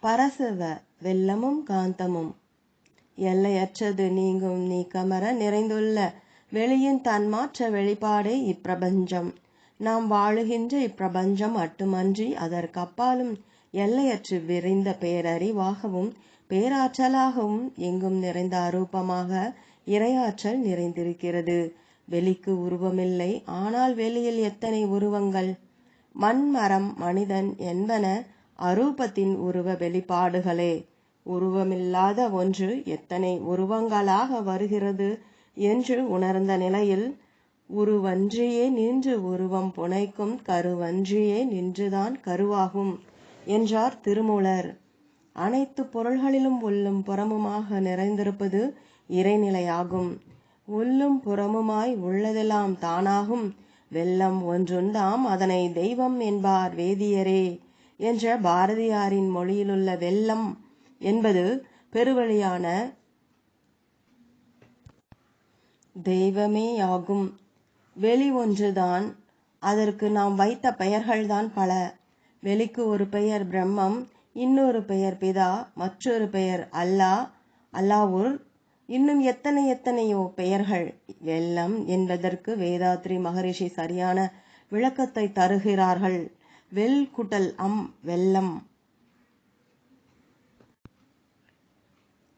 பரசவ வெல்லமும் காந்தமும். எல்லையற்றது நீங்கும் நீக்கமர நிறைந்துள்ள வெளியின் தன்மாற்ற வெளிப்பாடே இப்பிரபஞ்சம். நாம் வாழுகின்ற இப்பிரபஞ்சம் மட்டுமன்றி அதற்கப்பாலும் எல்லையற்று விரிந்த பேரறிவாகவும் பேராற்றலாகவும் எங்கும் நிறைந்த அரூபமாக இறையாற்றல் நிறைந்திருக்கிறது. வெளிக்கு உருவமில்லை, ஆனால் வெளியில் எத்தனை உருவங்கள்! மண், மரம், மனிதன் என்பன அரூபத்தின் உருவ வெளிப்பாடுகளே. உருவமில்லாத ஒன்று எத்தனை உருவங்களாக வருகிறது என்று உணர்ந்த நிலையில் உருவன்றியே நின்று உருவம் புனைக்கும் கருவன்றியே நின்றுதான் கருவாகும் என்றார் திருமூலர். அனைத்து பொருள்களிலும் உள்ளும் புறமுமாக நிறைந்திருப்பது இறைநிலையாகும். உள்ளும் புறமுமாய் உள்ளதெல்லாம் தானாகும். வெல்லம் ஒன்றுண்டாம், அதனை தெய்வம் என்பார் வேதியரே என்ற பாரதியாரின் மொழியிலுள்ள வெல்லம் என்பது பெருவழியான தெய்வமேயாகும். வெளி ஒன்றுதான், அதற்கு நாம் வைத்த பெயர்கள்தான் பல. வெளிக்கு ஒரு பெயர் பிரம்மம், இன்னொரு பெயர் பிதா, மற்றொரு பெயர் அல்லாஹ், அல்லாவுர், இன்னும் எத்தனையோ பெயர்கள். வெல்லம் என்பதற்கு வேதாத்ரி மகரிஷி சரியான விளக்கத்தை தருகிறார்கள். வெல் குட்டல் அம் வெல்லம்.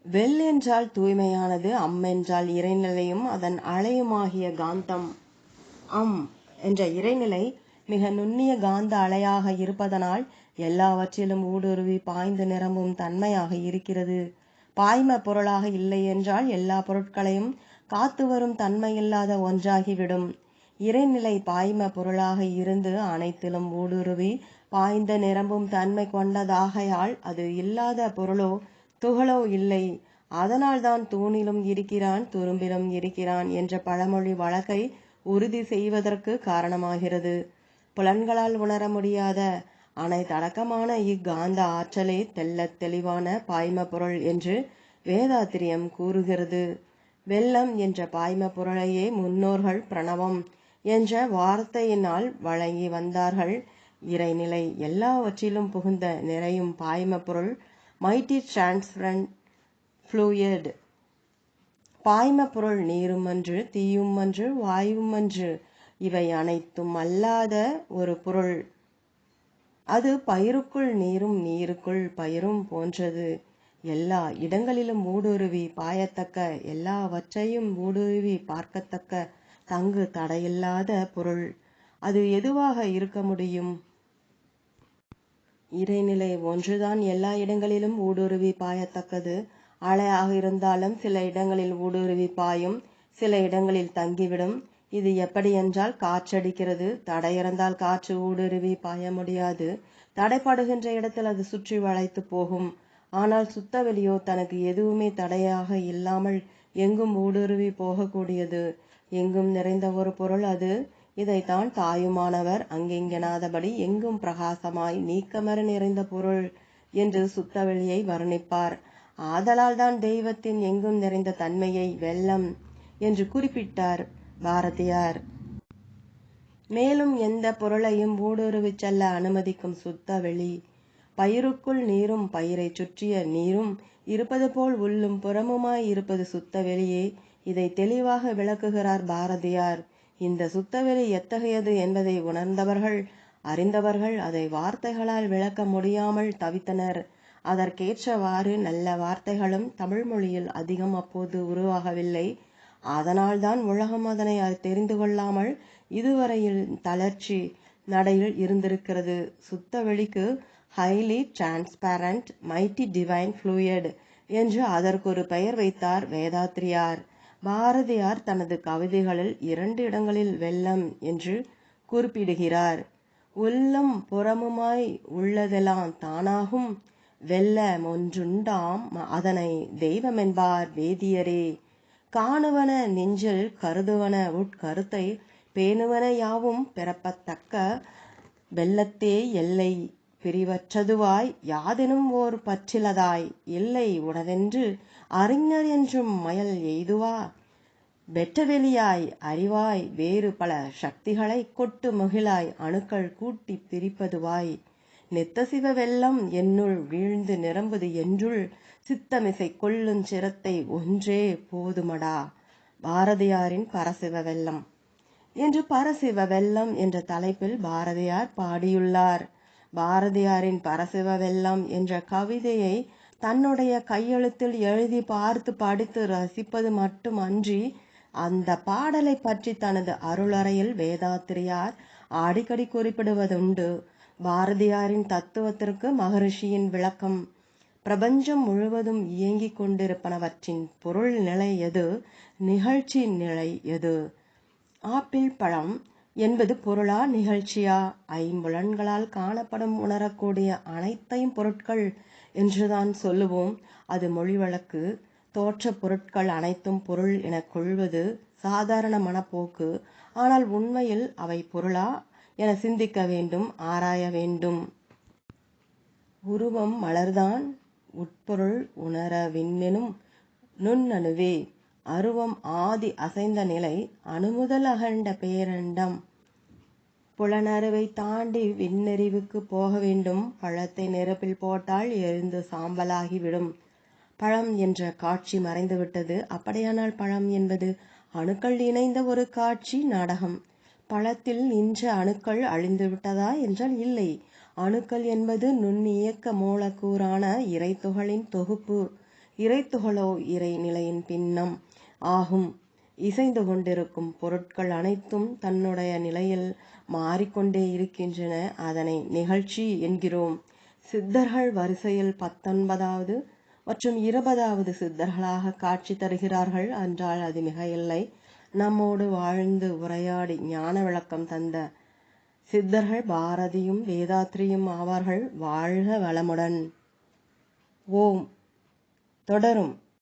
வெல் என்றால் தூய்மையானது, அம் என்றால் இறைநிலையும் அதன் அலையுமாகிய காந்தம். அம் என்ற இறைநிலை மிக நுண்ணிய காந்த அலையாக இருப்பதனால் எல்லாவற்றிலும் ஊடுருவி பாய்ந்து நிரம்பும் தன்மையாக இருக்கிறது. பாய்ம பொருளாக இல்லை என்றால் எல்லா பொருட்களையும் காத்து வரும் தன்மையில்லாத ஒன்றாகிவிடும். இறைநிலை பாய்ம பொருளாக இருந்து அனைத்திலும் ஊடுருவி பாய்ந்து நிரம்பும் தன்மை கொண்டதாகையால் அது இல்லாத பொருளோ துகளோ இல்லை. அதனால்தான் தூணிலும் இருக்கிறான், துரும்பிலும் இருக்கிறான் என்ற பழமொழி வழக்கை உறுதி செய்வதற்கு காரணமாகிறது. புலன்களால் உணர முடியாத அனைத்தடக்கமான இக்காந்த ஆற்றலே தெள்ளத் தெளிவான பாய்ம பொருள் என்று வேதாத்திரியம் கூறுகிறது. வெல்லம் என்ற பாய்ம பொருளையே முன்னோர்கள் பிரணவம் என்ற வார்த்தையினால் வழங்கி வந்தார்கள். இறைநிலை எல்லாவற்றிலும் புகுந்த நிறையும் பாய்ம பொருள் மைட்டி டிரான்ஸ்பரண்ட் ஃப்ளூயிட். பாய்ம பொருள் நீரும் அன்று, தீயும் அன்று, வாயுவும் அன்று, இவை அனைத்தும் அல்லாத ஒரு பொருள். அது பயிருக்குள் நீரும் நீருக்குள் பயிரும் போன்றது. எல்லா இடங்களிலும் ஊடுருவி பாயத்தக்க, எல்லாவற்றையும் ஊடுருவி பார்க்கத்தக்க தங்கு தடையில்லாத பொருள். அது எதுவாக இருக்க முடியும்? இறைநிலை ஒன்றுதான் எல்லா இடங்களிலும் ஊடுருவி பாயத்தக்கது. அலையாக இருந்தாலும் சில இடங்களில் ஊடுருவி பாயும், சில இடங்களில் தங்கிவிடும். இது எப்படி என்றால், காற்றடிக்கிறது, தடை இருந்தால் காற்று ஊடுருவி பாய முடியாது. தடைப்படுகின்ற இடத்தில் அது சுற்றி வளைத்து போகும். ஆனால் சுத்தவெளியோ தனக்கு எதுவுமே தடையாக இல்லாமல் எங்கும் ஊடுருவி போகக்கூடியது. எங்கும் நிறைந்த ஒரு பொருள் அது. இதைத்தான் தாயுமானவர் அங்கெங்கெனாதபடி எங்கும் பிரகாசமாய் நீக்கமர நிறைந்த பொருள் என்று சுத்தவெளியை வர்ணிப்பார். ஆதலால் தான் தெய்வத்தின் எங்கும் நிறைந்த தன்மையை வெல்லம் என்று குறிப்பிட்டார் பாரதியார். மேலும் எந்த பொருளையும் ஊடுருவி செல்ல அனுமதிக்கும் சுத்த வெளி. பயிருக்குள் நீரும் பயிரை சுற்றிய நீரும் இருப்பது போல் உள்ளும் புறமுமாய் இருப்பது சுத்த வெளியே. இதை தெளிவாக விளக்குகிறார் பாரதியார். இந்த சுத்தவெளி எத்தகையது என்பதை உணர்ந்தவர்கள், அறிந்தவர்கள் அதை வார்த்தைகளால் விளக்க முடியாமல் தவித்தனர். அதற்கேற்றவாறு நல்ல வார்த்தைகளும் தமிழ் மொழியில் அதிகம் அப்போது உருவாகவில்லை. அதனால்தான் உலகம் அதனை தெரிந்து கொள்ளாமல் இதுவரையில் தளர்ச்சி நடையில் இருந்திருக்கிறது. சுத்த வெளிக்கு highly transparent mighty divine fluid என்று அதற்கொரு பெயர் வைத்தார் வேதாத்ரியார். பாரதியார் தனது கவிதைகளில் 2 இடங்களில் வெல்லம் என்று குறிப்பிடுகிறார். உள்ளும் புறமுமாய் உள்ளதெல்லாம் தானாகும். வெல்லம் ஒன்றுண்டாம், அதனை தெய்வமென்பார் வேதியரே. காணுவன நெஞ்சில் கருதுவன உட்கருத்தை, பேணுவன யாவும் பிறப்பத்தக்க வெல்லத்தே எல்லை. பிரிவற்றதுவாய் யாதெனும் ஓர் பற்றிலதாய், இல்லை உணரென்று அறிஞர் என்றும் மயல் எய்துவா. வெட்டவெளியாய் அறிவாய் வேறு பல சக்திகளை கொட்டு முகிலாய் அணுக்கள் கூட்டி பிரிப்பதுவாய். நித்த சிவ வெள்ளம் என்னுள் வீழ்ந்து நிரம்புது என்றுள் சித்தமிசை கொள்ளும் சிரத்தை ஒன்றே போதுமடா. பாரதியாரின் பரசிவ வெள்ளம் என்று பரசிவ வெள்ளம் என்ற தலைப்பில் பாரதியார் பாடியுள்ளார். பாரதியாரின் பரசிவ வெள்ளம் என்ற கவிதையை தன்னுடைய கையெழுத்தில் எழுதி பார்த்து படித்து ரசிப்பது மட்டும் அன்றி அந்த பாடலை பற்றி தனது அருளறையில் வேதாத்திரியார் அடிக்கடி குறிப்பிடுவதுண்டு. பாரதியாரின் தத்துவத்திற்கு மகரிஷியின் விளக்கம். பிரபஞ்சம் முழுவதும் இயங்கிக் கொண்டிருப்பனவற்றின் பொருள் நிலை எது, நிகழ்ச்சி நிலை எது? ஆப்பிள் பழம் என்பது பொருளா நிகழ்ச்சியா? ஐம்புலன்களால் காணப்படும் உணரக்கூடிய அனைத்தையும் பொருட்கள் என்றுதான் சொல்லுவோம். அது மொழி வழக்கு. தோற்ற பொருட்கள் அனைத்தும் பொருள் எனக் கொள்வது சாதாரண மனப்போக்கு. ஆனால் உண்மையில் அவை பொருளா என சிந்திக்க வேண்டும், ஆராய வேண்டும். உருவம் மலர்தான், உட்பொருள் உணர விண்ணெனும் நுண்ணணுவே. அருவம் ஆதி அசைந்த நிலை, அணுமுதல் அகண்ட பேரண்டம். புலனறிவை தாண்டி விண்ணறிவுக்கு போக வேண்டும். பழத்தை நெருப்பில் போட்டால் எரிந்து சாம்பலாகிவிடும். பழம் என்ற காட்சி மறைந்துவிட்டது. அப்படியானால் பழம் என்பது அணுக்கள் இணைந்த ஒரு காட்சி நாடகம். பழத்தில் நின்ற அணுக்கள் அழிந்துவிட்டதா என்றால் இல்லை. அணுக்கள் என்பது நுண்ணியக்க மூலக்கூறான இறைத்துகளின் தொகுப்பு. இறைத்துகளோ இறை நிலையின் பின்னம் ஆகும். இசைந்து கொண்டிருக்கும் பொருட்கள் அனைத்தும் தன்னுடைய நிலையில் மாறிக்கொண்டே இருக்கின்றன. அதனை நிகழ்ச்சி என்கிறோம். சித்தர்கள் வரிசையில் 19வது மற்றும் 20வது சித்தர்களாக காட்சி தருகிறார்கள் என்றால் அது மிக இல்லை. நம்மோடு வாழ்ந்து உரையாடி ஞான விளக்கம் தந்த சித்தர்கள் பாரதியும் வேதாத்ரியும் ஆவார்கள். வாழ்க வளமுடன். ஓம். தொடரும்.